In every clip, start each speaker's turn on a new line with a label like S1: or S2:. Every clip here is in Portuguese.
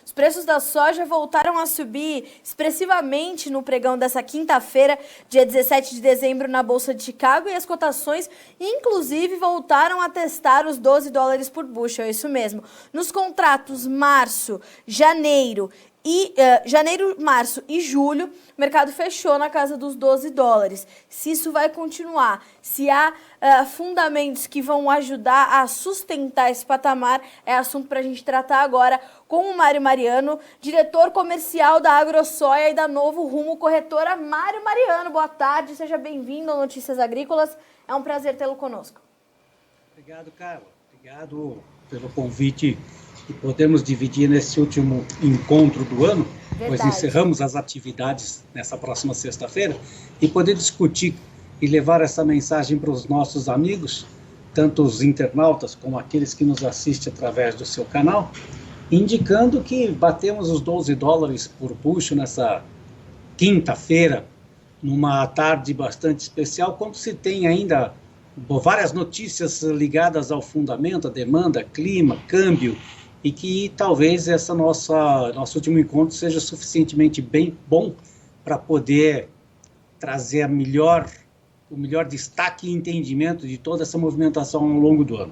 S1: Os preços da soja voltaram a subir expressivamente no pregão dessa quinta-feira, dia 17 de dezembro, na Bolsa de Chicago, e as cotações, inclusive, voltaram a testar os 12 dólares por bushel, é isso mesmo. Nos contratos março, janeiro, março e julho, o mercado fechou na casa dos 12 dólares. Se isso vai continuar, se há fundamentos que vão ajudar a sustentar esse patamar, é assunto para a gente tratar agora com o Mário Mariano, diretor comercial da AgroSoia e da Novo Rumo Corretora. Mário Mariano, boa tarde, seja bem-vindo ao Notícias Agrícolas. É um prazer tê-lo conosco.
S2: Obrigado, Carla. Obrigado pelo convite que podemos dividir nesse último encontro do ano, pois encerramos as atividades nessa próxima sexta-feira, e poder discutir e levar essa mensagem para os nossos amigos, tanto os internautas como aqueles que nos assistem através do seu canal, indicando que batemos os 12 dólares por bushel nessa quinta-feira, numa tarde bastante especial, quando se tem ainda várias notícias ligadas ao fundamento, a demanda, clima, câmbio, e que talvez nosso último encontro seja suficientemente bem bom para poder trazer o melhor destaque e entendimento de toda essa movimentação ao longo do ano.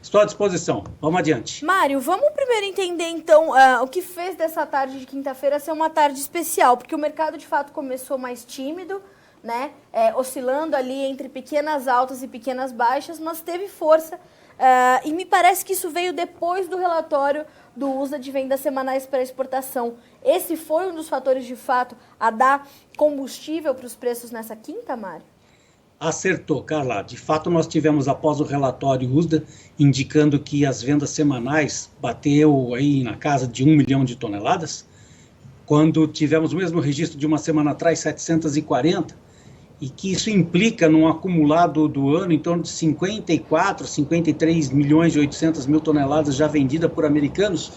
S2: Estou à disposição. Vamos adiante.
S1: Mário, vamos primeiro entender, então, o que fez dessa tarde de quinta-feira ser uma tarde especial, porque o mercado, de fato, começou mais tímido, né, oscilando ali entre pequenas altas e pequenas baixas, mas teve força. E me parece que isso veio depois do relatório do USDA de vendas semanais para exportação. Esse foi um dos fatores, de fato, a dar combustível para os preços nessa quinta, Mário?
S2: Acertou, Carla. De fato, nós tivemos, após o relatório USDA, indicando que as vendas semanais bateu aí na casa de 1 milhão de toneladas, quando tivemos o mesmo registro de uma semana atrás, 740, e que isso implica num acumulado do ano em torno de 54, 53 milhões e 800 mil toneladas já vendidas por americanos.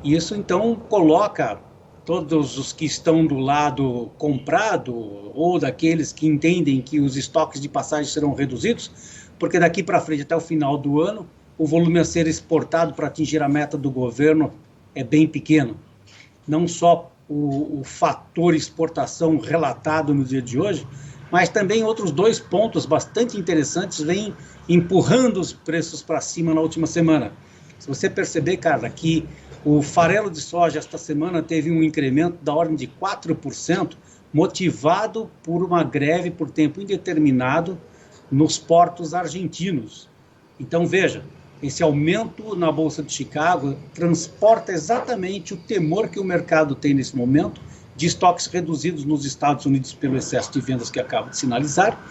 S2: E isso, então, coloca todos os que estão do lado comprado ou daqueles que entendem que os estoques de passagem serão reduzidos, porque daqui para frente, até o final do ano, o volume a ser exportado para atingir a meta do governo é bem pequeno. Não só o fator exportação relatado no dia de hoje, mas também outros dois pontos bastante interessantes vêm empurrando os preços para cima na última semana. Se você perceber, Carla, que o farelo de soja esta semana teve um incremento da ordem de 4%, motivado por uma greve por tempo indeterminado nos portos argentinos. Então, veja, esse aumento na Bolsa de Chicago transporta exatamente o temor que o mercado tem nesse momento, de estoques reduzidos nos Estados Unidos pelo excesso de vendas que acabo de sinalizar,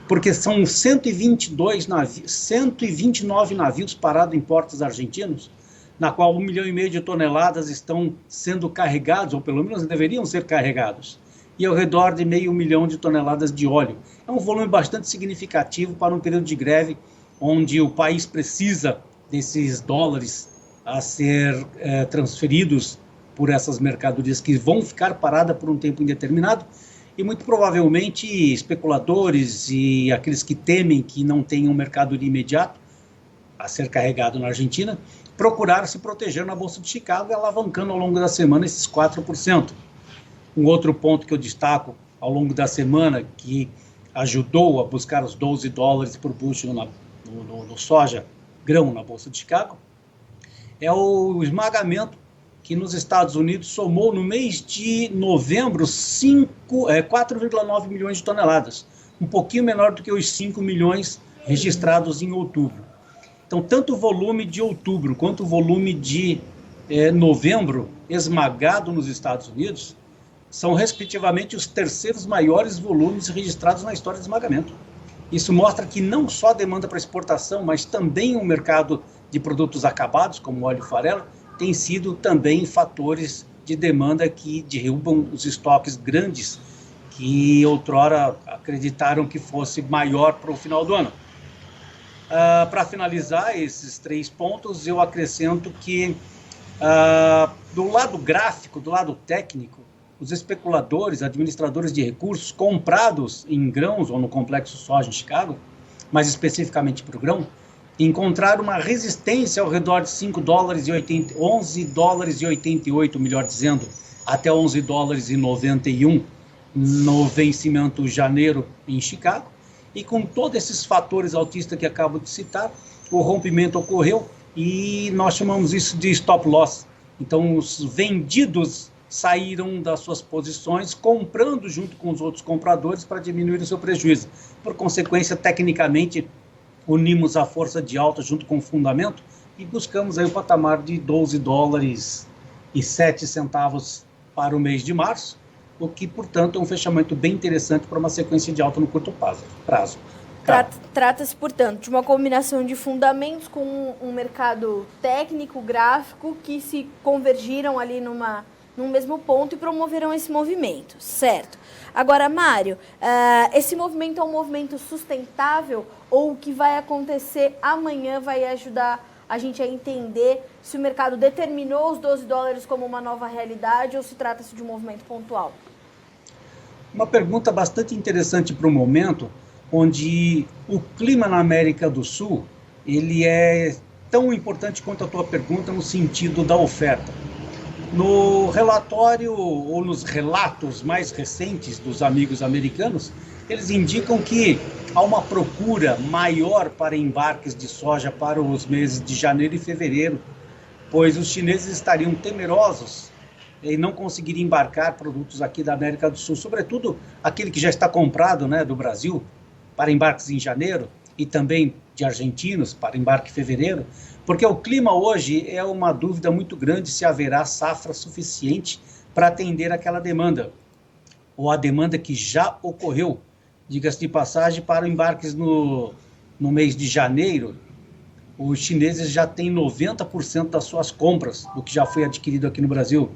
S2: porque são 129 navios parados em portos argentinos, na qual 1,5 milhão de toneladas estão sendo carregados, ou pelo menos deveriam ser carregados, e ao redor de 500 mil de toneladas de óleo. É um volume bastante significativo para um período de greve, onde o país precisa desses dólares a ser transferidos por essas mercadorias que vão ficar paradas por um tempo indeterminado, e muito provavelmente especuladores e aqueles que temem que não tenham mercadoria imediato a ser carregado na Argentina, procuraram se proteger na Bolsa de Chicago, alavancando ao longo da semana esses 4%. Um outro ponto que eu destaco ao longo da semana, que ajudou a buscar os 12 dólares por bushel no soja grão na Bolsa de Chicago, é o esmagamento que nos Estados Unidos somou no mês de novembro 4,9 milhões de toneladas, um pouquinho menor do que os 5 milhões registrados em outubro. Então, tanto o volume de outubro quanto o volume de novembro esmagado nos Estados Unidos são, respectivamente, os terceiros maiores volumes registrados na história de esmagamento. Isso mostra que não só a demanda para exportação, mas também o mercado de produtos acabados, como óleo e farelo, tem sido também fatores de demanda que derrubam os estoques grandes que outrora acreditaram que fosse maior para o final do ano. Para finalizar esses 3 pontos, eu acrescento que do lado gráfico, do lado técnico, os especuladores, administradores de recursos comprados em grãos ou no complexo soja em Chicago, mais especificamente para o grão, encontraram uma resistência ao redor de 5 dólares e 80, 11 dólares e 88, melhor dizendo, até 11 dólares e 91 no vencimento janeiro em Chicago. E com todos esses fatores altistas que acabo de citar, o rompimento ocorreu e nós chamamos isso de stop loss. Então, os vendidos saíram das suas posições, comprando junto com os outros compradores para diminuir o seu prejuízo. Por consequência, tecnicamente, unimos a força de alta junto com o fundamento e buscamos aí o patamar de 12 dólares e 7 centavos para o mês de março, o que, portanto, é um fechamento bem interessante para uma sequência de alta no curto prazo.
S1: Trata-se, portanto, de uma combinação de fundamentos com um mercado técnico, gráfico, que se convergiram ali num mesmo ponto e promoveram esse movimento, certo? Agora, Mário, esse movimento é um movimento sustentável ou o que vai acontecer amanhã vai ajudar a gente a entender se o mercado determinou os 12 dólares como uma nova realidade ou se trata-se de um movimento pontual?
S2: Uma pergunta bastante interessante para o momento, onde o clima na América do Sul, ele é tão importante quanto a tua pergunta no sentido da oferta. No relatório ou nos relatos mais recentes dos amigos americanos, eles indicam que há uma procura maior para embarques de soja para os meses de janeiro e fevereiro, pois os chineses estariam temerosos em não conseguir embarcar produtos aqui da América do Sul, sobretudo aquele que já está comprado, né, do Brasil, para embarques em janeiro, e também de argentinos para embarque em fevereiro, porque o clima hoje é uma dúvida muito grande se haverá safra suficiente para atender aquela demanda, ou a demanda que já ocorreu, diga-se de passagem, para embarques no mês de janeiro. Os chineses já têm 90% das suas compras do que já foi adquirido aqui no Brasil.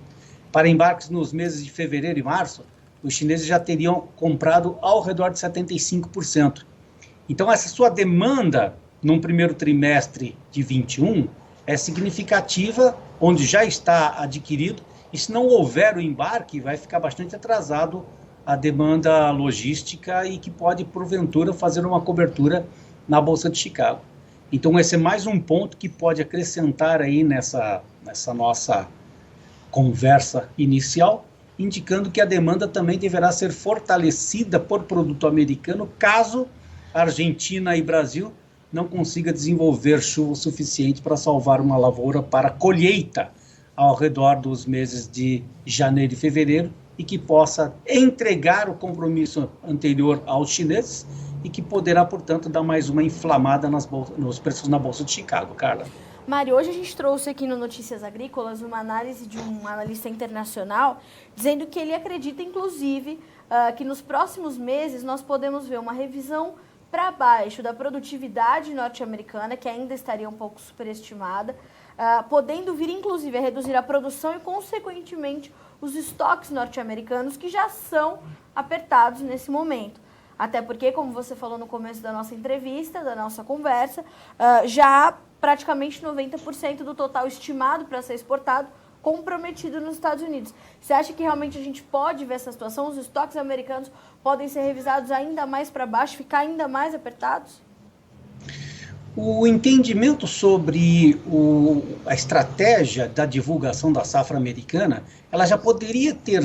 S2: Para embarques nos meses de fevereiro e março, os chineses já teriam comprado ao redor de 75%. Então, essa sua demanda num primeiro trimestre de 21 é significativa, onde já está adquirido, e se não houver o embarque, vai ficar bastante atrasado a demanda logística e que pode, porventura, fazer uma cobertura na Bolsa de Chicago. Então, esse é mais um ponto que pode acrescentar aí nessa nossa conversa inicial, indicando que a demanda também deverá ser fortalecida por produto americano, caso Argentina e Brasil não consiga desenvolver chuva suficiente para salvar uma lavoura para colheita ao redor dos meses de janeiro e fevereiro e que possa entregar o compromisso anterior aos chineses e que poderá, portanto, dar mais uma inflamada nos preços na Bolsa de Chicago. Carla.
S1: Mário, hoje a gente trouxe aqui no Notícias Agrícolas uma análise de um analista internacional dizendo que ele acredita, inclusive, que nos próximos meses nós podemos ver uma revisão para baixo da produtividade norte-americana, que ainda estaria um pouco superestimada, podendo vir, inclusive, a reduzir a produção e, consequentemente, os estoques norte-americanos, que já são apertados nesse momento. Até porque, como você falou no começo da nossa entrevista, da nossa conversa, já há praticamente 90% do total estimado para ser exportado comprometido nos Estados Unidos. Você acha que realmente a gente pode ver essa situação? Os estoques americanos podem ser revisados ainda mais para baixo, ficar ainda mais apertados?
S2: O entendimento sobre a estratégia da divulgação da safra americana, ela já poderia ter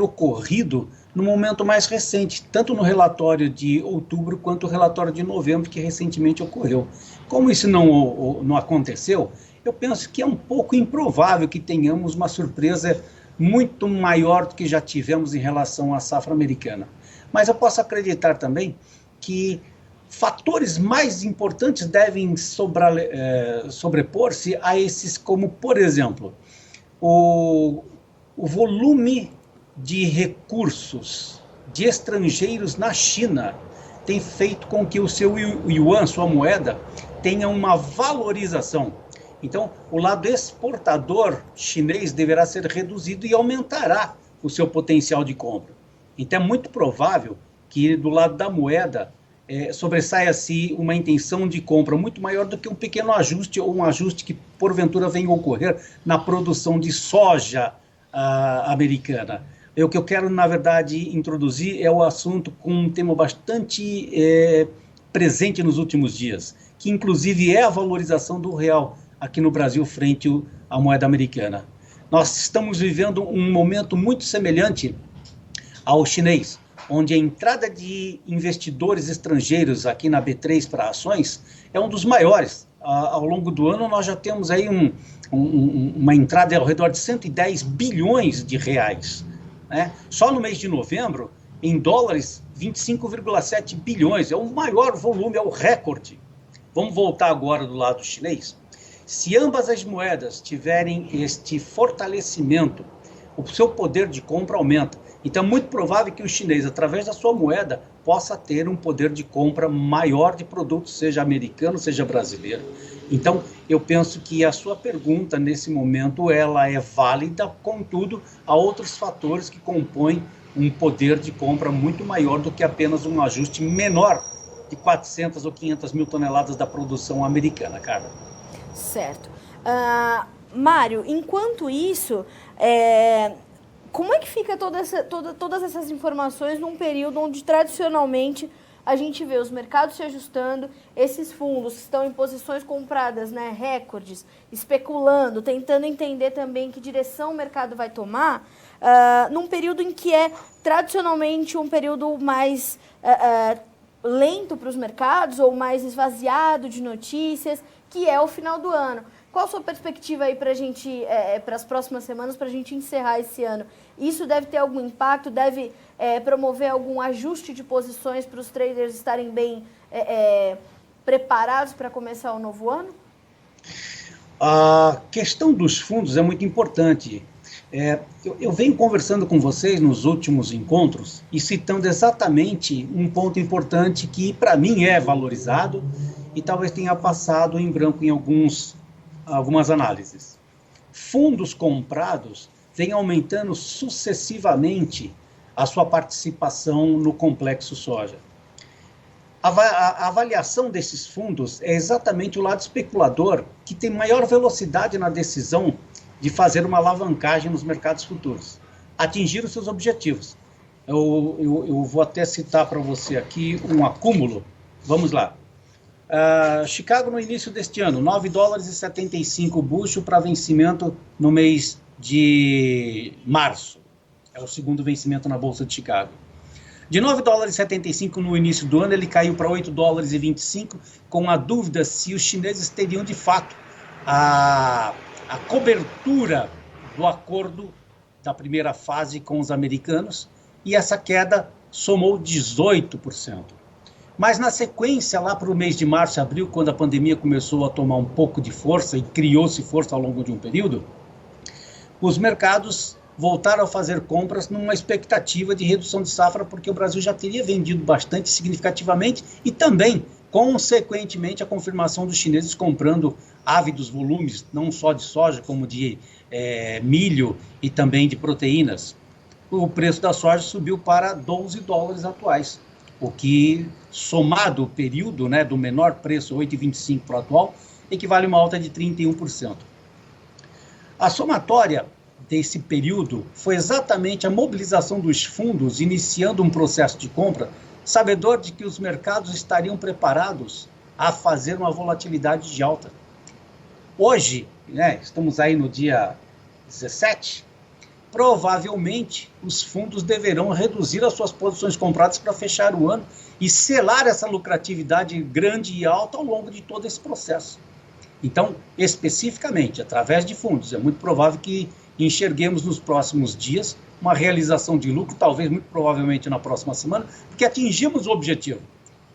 S2: ocorrido no momento mais recente, tanto no relatório de outubro quanto no relatório de novembro, que recentemente ocorreu. Como isso não aconteceu, eu penso que é um pouco improvável que tenhamos uma surpresa muito maior do que já tivemos em relação à safra americana. Mas eu posso acreditar também que fatores mais importantes devem sobrepor-se a esses, como, por exemplo, o volume de recursos de estrangeiros na China tem feito com que o seu yuan, sua moeda, tenha uma valorização. Então, o lado exportador chinês deverá ser reduzido e aumentará o seu potencial de compra. Então, é muito provável que do lado da moeda sobressaia-se uma intenção de compra muito maior do que um pequeno ajuste ou um ajuste que, porventura, venha a ocorrer na produção de soja americana. O que eu quero, na verdade, introduzir é o assunto com um tema bastante presente nos últimos dias, que inclusive é a valorização do real aqui no Brasil frente à moeda americana. Nós estamos vivendo um momento muito semelhante ao chinês, onde a entrada de investidores estrangeiros aqui na B3 para ações é um dos maiores. Ao longo do ano nós já temos aí uma entrada ao redor de 110 bilhões de reais. Né? Só no mês de novembro, em dólares, 25,7 bilhões. É o maior volume, é o recorde. Vamos voltar agora do lado chinês. Se ambas as moedas tiverem este fortalecimento, o seu poder de compra aumenta. Então é muito provável que o chinês, através da sua moeda, possa ter um poder de compra maior de produtos, seja americano, seja brasileiro. Então eu penso que a sua pergunta nesse momento ela é válida, contudo há outros fatores que compõem um poder de compra muito maior do que apenas um ajuste menor de 400 ou 500 mil toneladas da produção americana, Carla.
S1: Certo. Mário, enquanto isso, como é que fica todas essas informações num período onde tradicionalmente a gente vê os mercados se ajustando, esses fundos que estão em posições compradas, né, recordes, especulando, tentando entender também que direção o mercado vai tomar, num período em que é tradicionalmente um período mais lento para os mercados ou mais esvaziado de notícias, que é o final do ano. Qual a sua perspectiva aí para a gente, para as próximas semanas, para a gente encerrar esse ano? Isso deve ter algum impacto? Deve promover algum ajuste de posições para os traders estarem bem preparados para começar o novo ano?
S2: A questão dos fundos é muito importante. Eu venho conversando com vocês nos últimos encontros e citando exatamente um ponto importante que para mim é valorizado e talvez tenha passado em branco em algumas análises. Fundos comprados vêm aumentando sucessivamente a sua participação no complexo soja. A avaliação desses fundos é exatamente o lado especulador que tem maior velocidade na decisão de fazer uma alavancagem nos mercados futuros, atingir os seus objetivos. Eu vou até citar para você aqui um acúmulo. Vamos lá. Chicago no início deste ano, 9 dólares e 75 bushel para vencimento no mês de março. É o segundo vencimento na Bolsa de Chicago. De 9 dólares e 75 no início do ano, ele caiu para 8 dólares e 25, com a dúvida se os chineses teriam de fato a cobertura do acordo da primeira fase com os americanos, e essa queda somou 18%. Mas na sequência, lá para o mês de março e abril, quando a pandemia começou a tomar um pouco de força e criou-se força ao longo de um período, os mercados voltaram a fazer compras numa expectativa de redução de safra, porque o Brasil já teria vendido bastante significativamente e também, consequentemente, a confirmação dos chineses comprando ávidos volumes, não só de soja, como de milho e também de proteínas. O preço da soja subiu para 12 dólares atuais, o que, somado o período, né, do menor preço, 8,25 para o atual, equivale a uma alta de 31%. A somatória desse período foi exatamente a mobilização dos fundos, iniciando um processo de compra, sabedor de que os mercados estariam preparados a fazer uma volatilidade de alta. Hoje, né, estamos aí no dia 17, provavelmente os fundos deverão reduzir as suas posições compradas para fechar o ano e selar essa lucratividade grande e alta ao longo de todo esse processo. Então, especificamente, através de fundos, é muito provável que enxerguemos nos próximos dias uma realização de lucro, talvez muito provavelmente na próxima semana, porque atingimos o objetivo.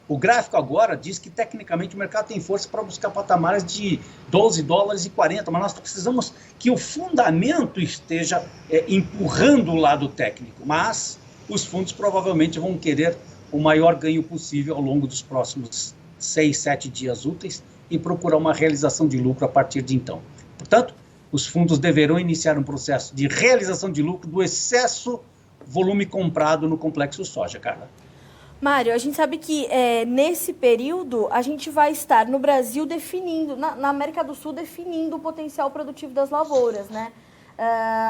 S2: O gráfico agora diz que tecnicamente o mercado tem força para buscar patamares de 12 dólares e 40, mas nós precisamos que o fundamento esteja empurrando o lado técnico, mas os fundos provavelmente vão querer o maior ganho possível ao longo dos próximos 6, 7 dias úteis e procurar uma realização de lucro a partir de então. Portanto, os fundos deverão iniciar um processo de realização de lucro do excesso volume comprado no complexo soja, Carla.
S1: Mário, a gente sabe que nesse período a gente vai estar no Brasil definindo, na América do Sul, definindo o potencial produtivo das lavouras, né?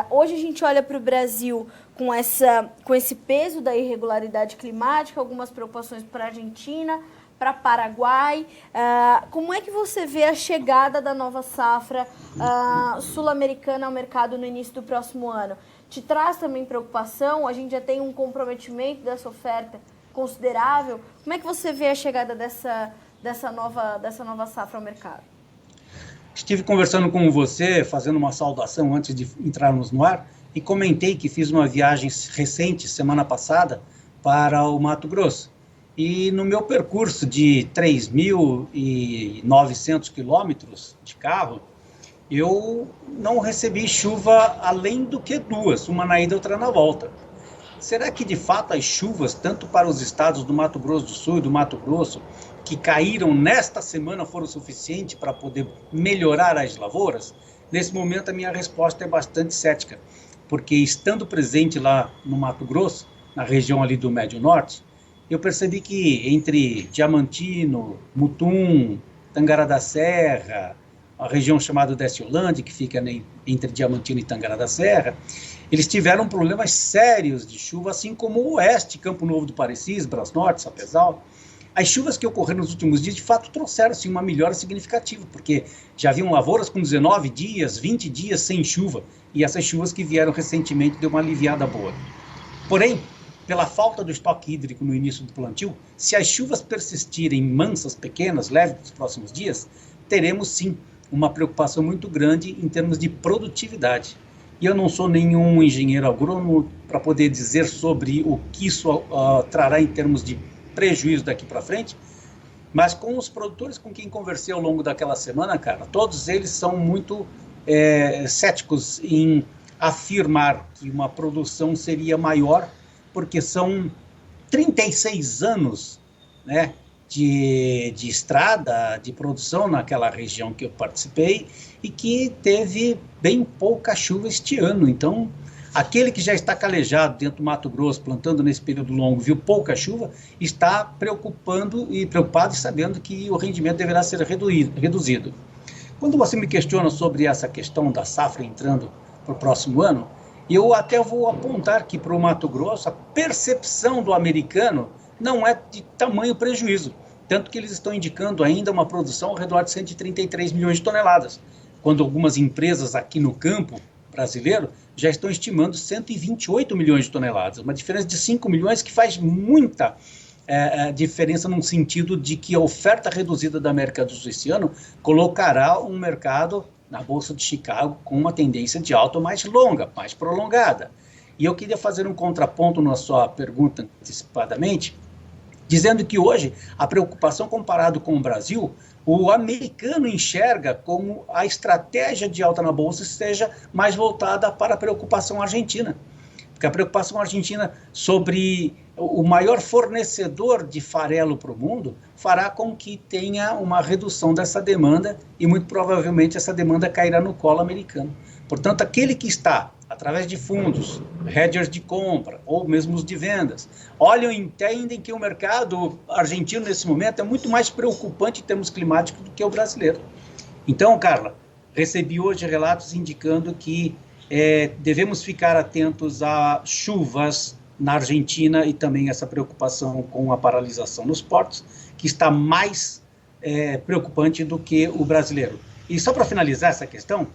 S1: Hoje a gente olha para o Brasil com esse peso da irregularidade climática, algumas preocupações para a Argentina, para Paraguai. Como é que você vê a chegada da nova safra sul-americana ao mercado no início do próximo ano? Te traz também preocupação? A gente já tem um comprometimento dessa oferta considerável. Como é que você vê a chegada dessa nova safra ao mercado?
S2: Estive conversando com você, fazendo uma saudação antes de entrarmos no ar, e comentei que fiz uma viagem recente, semana passada, para o Mato Grosso. E no meu percurso de 3.900 quilômetros de carro, eu não recebi chuva além do que duas, uma na ida e outra na volta. Será que de fato as chuvas, tanto para os estados do Mato Grosso do Sul e do Mato Grosso, que caíram nesta semana foram suficientes para poder melhorar as lavouras? Nesse momento a minha resposta é bastante cética, porque estando presente lá no Mato Grosso, na região ali do Médio Norte, eu percebi que entre Diamantino, Mutum, Tangará da Serra, a região chamada Desciolândia, que fica entre Diamantino e Tangará da Serra, eles tiveram problemas sérios de chuva, assim como o oeste, Campo Novo do Parecis, Brás Norte, Sapezal. As chuvas que ocorreram nos últimos dias, de fato, trouxeram sim, uma melhora significativa, porque já haviam lavouras com 19 dias, 20 dias sem chuva, e essas chuvas que vieram recentemente deu uma aliviada boa. Porém, pela falta do estoque hídrico no início do plantio, se as chuvas persistirem mansas, pequenas, leves nos próximos dias, teremos sim uma preocupação muito grande em termos de produtividade. E eu não sou nenhum engenheiro agrônomo para poder dizer sobre o que isso trará em termos de prejuízo daqui para frente, mas com os produtores com quem conversei ao longo daquela semana, cara, todos eles são muito céticos em afirmar que uma produção seria maior, porque são 36 anos, né, de estrada, de produção naquela região que eu participei e que teve bem pouca chuva este ano. Então, aquele que já está calejado dentro do Mato Grosso, plantando nesse período longo, viu pouca chuva, está preocupado e sabendo que o rendimento deverá ser reduzido. Quando você me questiona sobre essa questão da safra entrando para o próximo ano, eu até vou apontar que para o Mato Grosso a percepção do americano não é de tamanho prejuízo, tanto que eles estão indicando ainda uma produção ao redor de 133 milhões de toneladas, quando algumas empresas aqui no campo brasileiro já estão estimando 128 milhões de toneladas, uma diferença de 5 milhões que faz muita diferença no sentido de que a oferta reduzida da América do Sul esse ano colocará um mercado na Bolsa de Chicago com uma tendência de alta mais longa, mais prolongada. E eu queria fazer um contraponto na sua pergunta antecipadamente, dizendo que hoje a preocupação comparado com o Brasil, o americano enxerga como a estratégia de alta na Bolsa esteja mais voltada para a preocupação argentina. Porque a preocupação argentina sobre o maior fornecedor de farelo para o mundo fará com que tenha uma redução dessa demanda e muito provavelmente essa demanda cairá no colo americano. Portanto, aquele que está, através de fundos, hedgers de compra ou mesmo os de vendas, olham e entendem que o mercado argentino nesse momento é muito mais preocupante em termos climáticos do que o brasileiro. Então, Carla, recebi hoje relatos indicando que devemos ficar atentos a chuvas na Argentina e também essa preocupação com a paralisação nos portos, que está mais preocupante do que o brasileiro. E só para finalizar essa questão,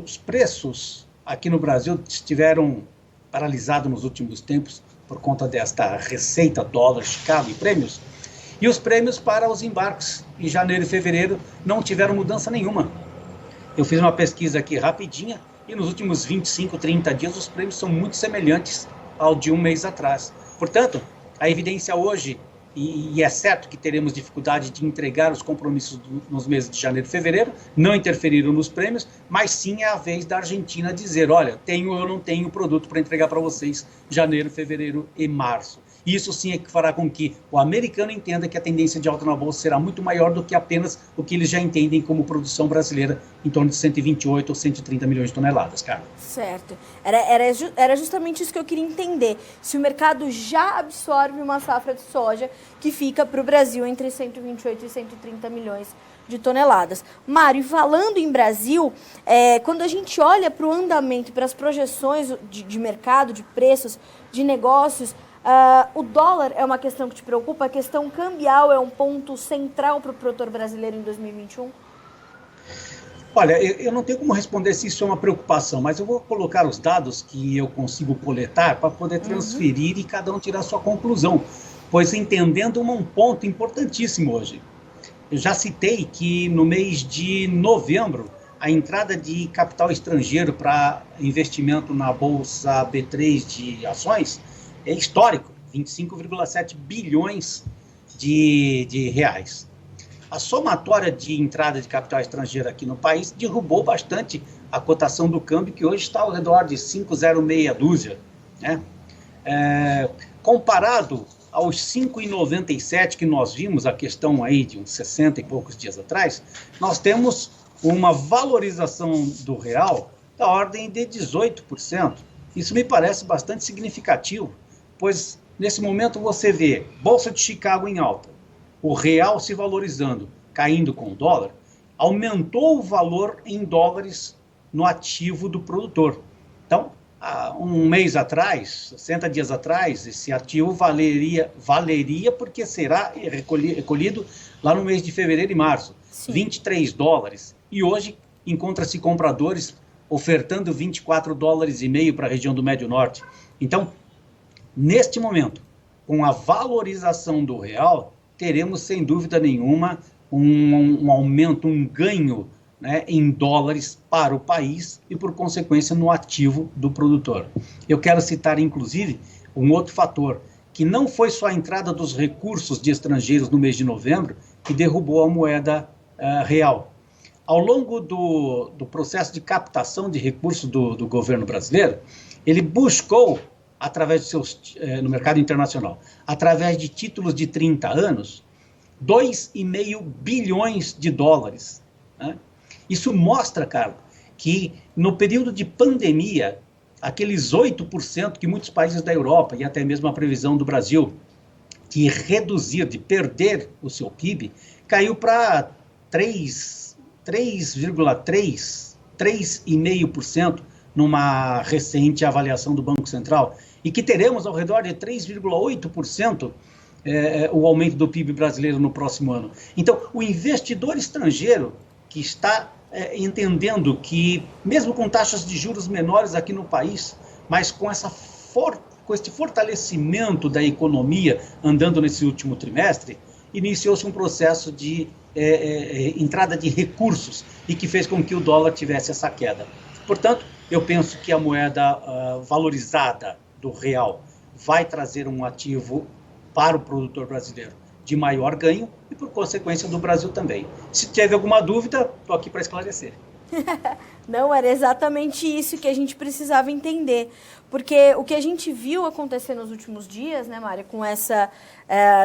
S2: os preços aqui no Brasil estiveram paralisados nos últimos tempos por conta desta receita dólar, Chicago e prêmios, e os prêmios para os embarques em janeiro e fevereiro não tiveram mudança nenhuma. Eu fiz uma pesquisa aqui rapidinha e nos últimos 25, 30 dias os prêmios são muito semelhantes ao de um mês atrás. Portanto, a evidência hoje, e é certo que teremos dificuldade de entregar os compromissos nos meses de janeiro e fevereiro, não interferiram nos prêmios, mas sim é a vez da Argentina dizer, olha, tenho ou eu não tenho produto para entregar para vocês janeiro, fevereiro e março. Isso sim é que fará com que o americano entenda que a tendência de alta na Bolsa será muito maior do que apenas o que eles já entendem como produção brasileira, em torno de 128 ou 130 milhões de toneladas, Carla.
S1: Certo. Era justamente isso que eu queria entender. Se o mercado já absorve uma safra de soja que fica para o Brasil entre 128 e 130 milhões de toneladas. Mário, falando em Brasil, quando a gente olha para o andamento, para as projeções de mercado, de preços, de negócios, O dólar é uma questão que te preocupa? A questão cambial é um ponto central para o produtor brasileiro em 2021?
S2: Olha, eu não tenho como responder se isso é uma preocupação, mas eu vou colocar os dados que eu consigo coletar para poder transferir e cada um tirar a sua conclusão, pois entendendo um ponto importantíssimo hoje. Eu já citei que no mês de novembro, a entrada de capital estrangeiro para investimento na Bolsa B3 de ações é histórico, 25,7 bilhões de reais. A somatória de entrada de capital estrangeiro aqui no país derrubou bastante a cotação do câmbio, que hoje está ao redor de 5,06 dúzia, né? Comparado aos 5,97 que nós vimos, a questão aí de uns 60 e poucos dias atrás, nós temos uma valorização do real da ordem de 18%. Isso me parece bastante significativo, pois nesse momento você vê Bolsa de Chicago em alta, o real se valorizando, caindo com o dólar, aumentou o valor em dólares no ativo do produtor. Então, há um mês atrás, 60 dias atrás, esse ativo valeria porque será recolhido lá no mês de fevereiro e março, Sim. 23 dólares. E hoje encontra-se compradores ofertando 24 dólares e meio para a região do Médio Norte. Então, neste momento, com a valorização do real, teremos, sem dúvida nenhuma, um aumento, um ganho, né, em dólares para o país e, por consequência, no ativo do produtor. Eu quero citar, inclusive, um outro fator, que não foi só a entrada dos recursos de estrangeiros no mês de novembro que derrubou a moeda real. Ao longo do processo de captação de recursos do governo brasileiro, ele buscou, através de no mercado internacional, através de títulos de 30 anos, 2,5 bilhões de dólares. Né? Isso mostra, Carlos, que no período de pandemia, aqueles 8% que muitos países da Europa, e até mesmo a previsão do Brasil, de reduzir, de perder o seu PIB, caiu para 3,5% numa recente avaliação do Banco Central, e que teremos ao redor de 3,8% o aumento do PIB brasileiro no próximo ano. Então, o investidor estrangeiro que está entendendo que, mesmo com taxas de juros menores aqui no país, mas com este fortalecimento da economia andando nesse último trimestre, iniciou-se um processo de entrada de recursos e que fez com que o dólar tivesse essa queda. Portanto, eu penso que a moeda valorizada do real vai trazer um ativo para o produtor brasileiro de maior ganho e, por consequência, do Brasil também. Se teve alguma dúvida, estou aqui para esclarecer.
S1: Não, era exatamente isso que a gente precisava entender, porque o que a gente viu acontecer nos últimos dias, né, Mária, com essa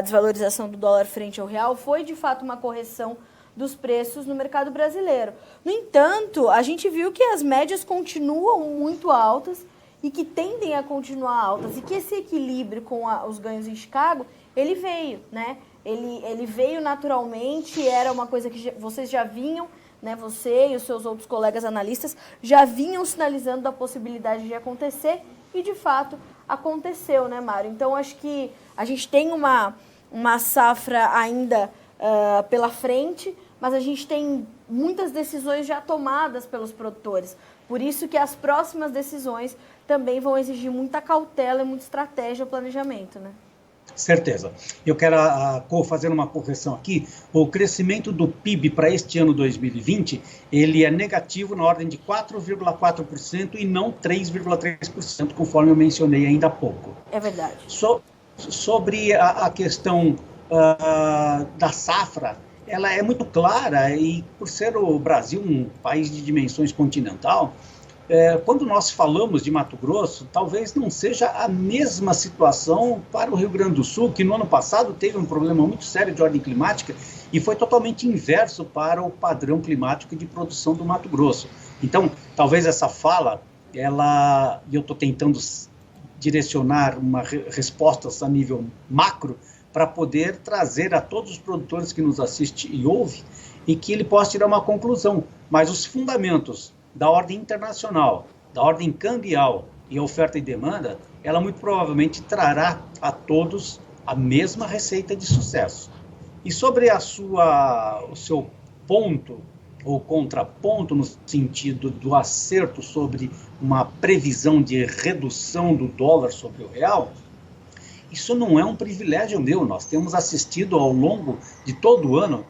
S1: desvalorização do dólar frente ao real, foi de fato uma correção dos preços no mercado brasileiro. No entanto, a gente viu que as médias continuam muito altas e que tendem a continuar altas, e que esse equilíbrio com os ganhos em Chicago, ele veio, né? Ele veio naturalmente, era uma coisa que vocês já vinham, né, você e os seus outros colegas analistas já vinham sinalizando da possibilidade de acontecer, e de fato aconteceu, né, Mário? Então acho que a gente tem uma safra ainda pela frente, mas a gente tem muitas decisões já tomadas pelos produtores. Por isso que as próximas decisões também vão exigir muita cautela e muita estratégia e planejamento, né?
S2: Certeza. Eu quero fazer uma correção aqui. O crescimento do PIB para este ano 2020, ele é negativo na ordem de 4,4% e não 3,3%, conforme eu mencionei ainda há pouco.
S1: É verdade.
S2: Sobre a questão da safra, ela é muito clara, e por ser o Brasil um país de dimensões continental, quando nós falamos de Mato Grosso, talvez não seja a mesma situação para o Rio Grande do Sul, que no ano passado teve um problema muito sério de ordem climática e foi totalmente inverso para o padrão climático de produção do Mato Grosso. Então, talvez essa fala, e eu estou tentando direcionar respostas a nível macro para poder trazer a todos os produtores que nos assistem e ouvem, e que ele possa tirar uma conclusão. Mas os fundamentos da ordem internacional, da ordem cambial e oferta e demanda, ela muito provavelmente trará a todos a mesma receita de sucesso. E sobre o seu ponto ou contraponto no sentido do acerto sobre uma previsão de redução do dólar sobre o real, isso não é um privilégio meu. Nós temos assistido ao longo de todo o ano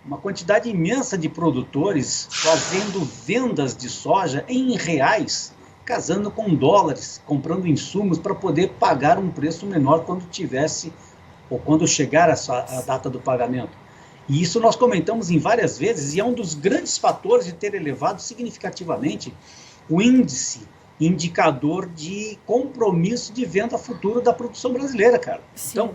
S2: uma quantidade imensa de produtores fazendo vendas de soja em reais, casando com dólares, comprando insumos para poder pagar um preço menor quando tivesse ou quando chegar a data do pagamento. E isso nós comentamos em várias vezes, e é um dos grandes fatores de ter elevado significativamente o índice, indicador de compromisso de venda futura da produção brasileira, cara. Sim. Então,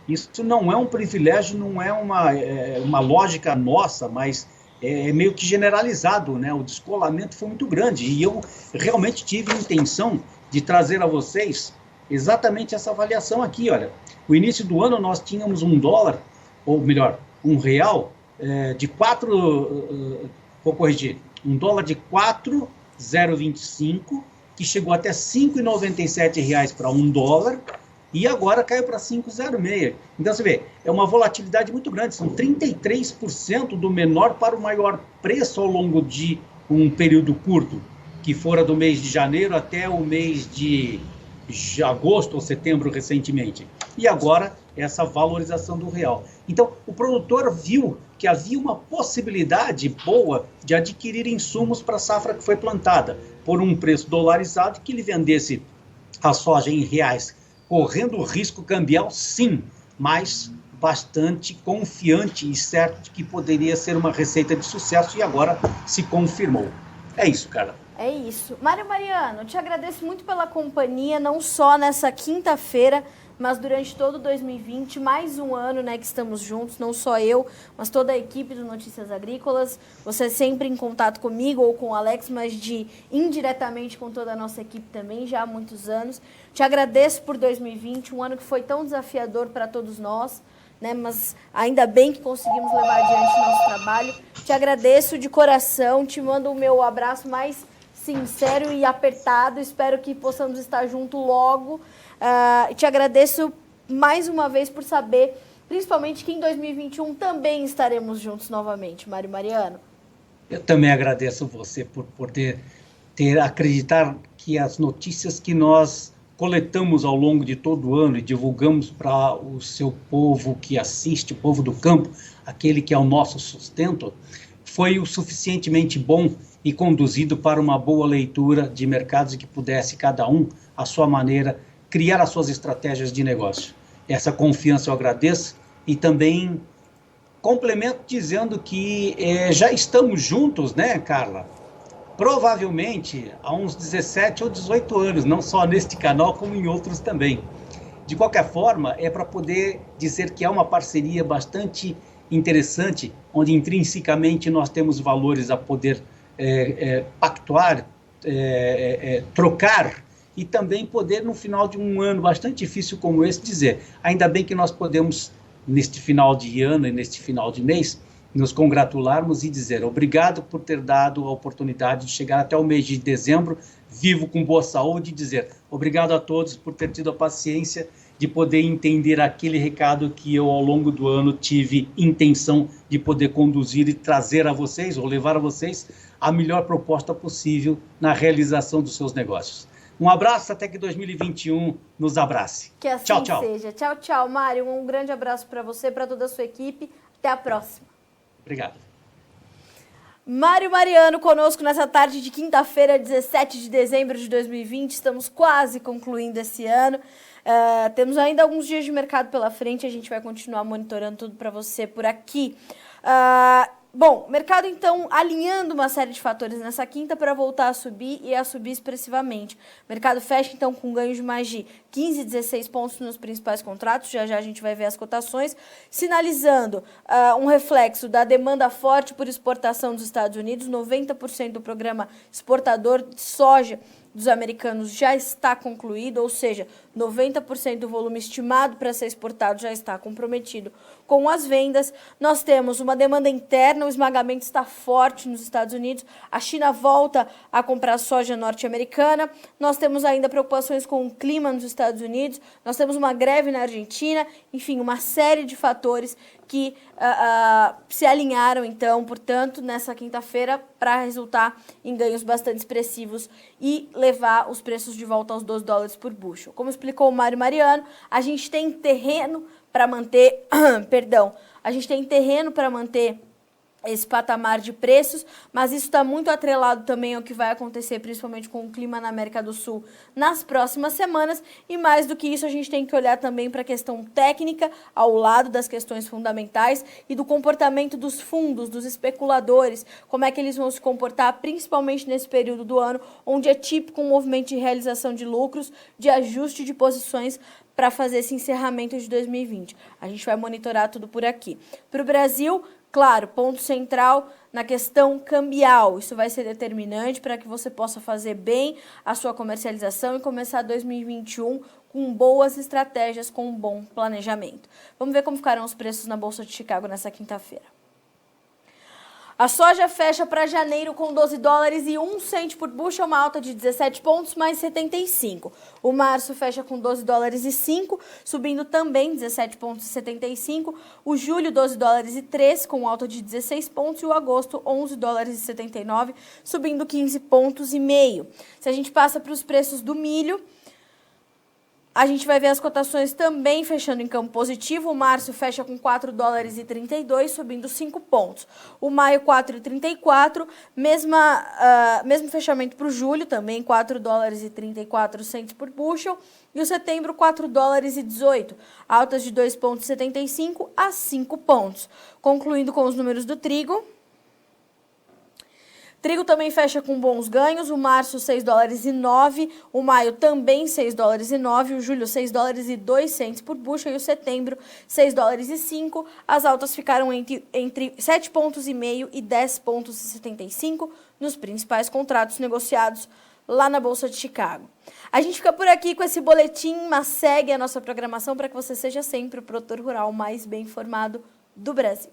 S2: isso não é um privilégio, não é uma lógica nossa, mas é meio que generalizado, né? O descolamento foi muito grande, e eu realmente tive a intenção de trazer a vocês exatamente essa avaliação aqui, olha. O início do ano nós tínhamos um dólar, ou melhor, um real de 4, vou corrigir, um dólar de 4,025, que chegou até R$ 5,97 para um dólar, e agora caiu para 5,06. Então você vê, é uma volatilidade muito grande, são 33% do menor para o maior preço ao longo de um período curto, que fora do mês de janeiro até o mês de agosto ou setembro recentemente. E agora, essa valorização do real. Então, o produtor viu que havia uma possibilidade boa de adquirir insumos para a safra que foi plantada, por um preço dolarizado, que ele vendesse a soja em reais, correndo risco cambial, sim, mas bastante confiante e certo de que poderia ser uma receita de sucesso, e agora se confirmou. É isso, cara.
S1: É isso. Mário Mariano, te agradeço muito pela companhia, não só nessa quinta-feira, mas durante todo 2020, mais um ano, né, que estamos juntos, não só eu, mas toda a equipe do Notícias Agrícolas. Você é sempre em contato comigo ou com o Alex, mas indiretamente com toda a nossa equipe também, já há muitos anos. Te agradeço por 2020, um ano que foi tão desafiador para todos nós, né, mas ainda bem que conseguimos levar adiante nosso trabalho. Te agradeço de coração, te mando o meu abraço mais sincero e apertado, espero que possamos estar juntos logo. Te agradeço mais uma vez por saber, principalmente que em 2021 também estaremos juntos novamente, Mário Mariano.
S2: Eu também agradeço você por poder acreditar que as notícias que nós coletamos ao longo de todo o ano e divulgamos para o seu povo que assiste, o povo do campo, aquele que é o nosso sustento, foi o suficientemente bom e conduzido para uma boa leitura de mercados e que pudesse cada um, à sua maneira, criar as suas estratégias de negócio. Essa confiança eu agradeço e também complemento dizendo que já estamos juntos, né, Carla? Provavelmente há uns 17 ou 18 anos, não só neste canal, como em outros também. De qualquer forma, é para poder dizer que é uma parceria bastante interessante, onde intrinsecamente nós temos valores a poder pactuar, trocar, e também poder, no final de um ano bastante difícil como esse, dizer, ainda bem que nós podemos, neste final de ano e neste final de mês, nos congratularmos e dizer obrigado por ter dado a oportunidade de chegar até o mês de dezembro, vivo com boa saúde, e dizer obrigado a todos por ter tido a paciência de poder entender aquele recado que eu, ao longo do ano, tive intenção de poder conduzir e trazer a vocês, ou levar a vocês, a melhor proposta possível na realização dos seus negócios. Um abraço, até que 2021 nos abrace.
S1: Que assim tchau, tchau. Seja. Tchau, tchau, Mário. Um grande abraço para você, para toda a sua equipe. Até a próxima.
S2: Obrigado.
S1: Mário Mariano conosco nessa tarde de quinta-feira, 17 de dezembro de 2020. Estamos quase concluindo esse ano. Temos ainda alguns dias de mercado pela frente. A gente vai continuar monitorando tudo para você por aqui. Bom, mercado então alinhando uma série de fatores nessa quinta para voltar a subir e a subir expressivamente. O mercado fecha então com ganho de mais de 15, 16 pontos nos principais contratos, já a gente vai ver as cotações, sinalizando um reflexo da demanda forte por exportação dos Estados Unidos. 90% do programa exportador de soja dos americanos já está concluído, ou seja, 90% do volume estimado para ser exportado já está comprometido com as vendas. Nós temos uma demanda interna, o esmagamento está forte nos Estados Unidos, a China volta a comprar soja norte-americana, nós temos ainda preocupações com o clima nos Estados Unidos, nós temos uma greve na Argentina, enfim, uma série de fatores que se alinharam, então, portanto, nessa quinta-feira para resultar em ganhos bastante expressivos e levar os preços de volta aos 12 dólares por bushel. Como explicou o Mário Mariano, a gente tem terreno para manter, a gente tem terreno para manter esse patamar de preços, mas isso está muito atrelado também ao que vai acontecer, principalmente com o clima na América do Sul nas próximas semanas, e mais do que isso a gente tem que olhar também para a questão técnica, ao lado das questões fundamentais e do comportamento dos fundos, dos especuladores, como é que eles vão se comportar, principalmente nesse período do ano, onde é típico um movimento de realização de lucros, de ajuste de posições para fazer esse encerramento de 2020. A gente vai monitorar tudo por aqui. Para o Brasil, claro, ponto central na questão cambial. Isso vai ser determinante para que você possa fazer bem a sua comercialização e começar 2021 com boas estratégias, com um bom planejamento. Vamos ver como ficarão os preços na Bolsa de Chicago nessa quinta-feira. A soja fecha para janeiro com 12 dólares e 1 cento por bushel, uma alta de 17 pontos, mais 75. O março fecha com 12 dólares e 5, subindo também 17 pontos e 75. O julho, 12 dólares e 3, com alta de 16 pontos. E o agosto, 11 dólares e 79, subindo 15 pontos e meio. Se a gente passa para os preços do milho, a gente vai ver as cotações também fechando em campo positivo. O março fecha com 4 dólares e 32, subindo 5 pontos. O maio, 4,34, mesmo fechamento para o julho, também 4 dólares e 34 centos por bushel. E o setembro, 4 dólares e 18, altas de 2,75 a 5 pontos. Concluindo com os números do trigo. Trigo também fecha com bons ganhos, o março 6 dólares e 9, o maio também 6 dólares e 9, o julho 6 dólares e 2 centos por bushel e o setembro 6 dólares e 5. As altas ficaram entre 7 pontos e meio e 10 pontos e 75 nos principais contratos negociados lá na Bolsa de Chicago. A gente fica por aqui com esse boletim, mas segue a nossa programação para que você seja sempre o produtor rural mais bem informado do Brasil.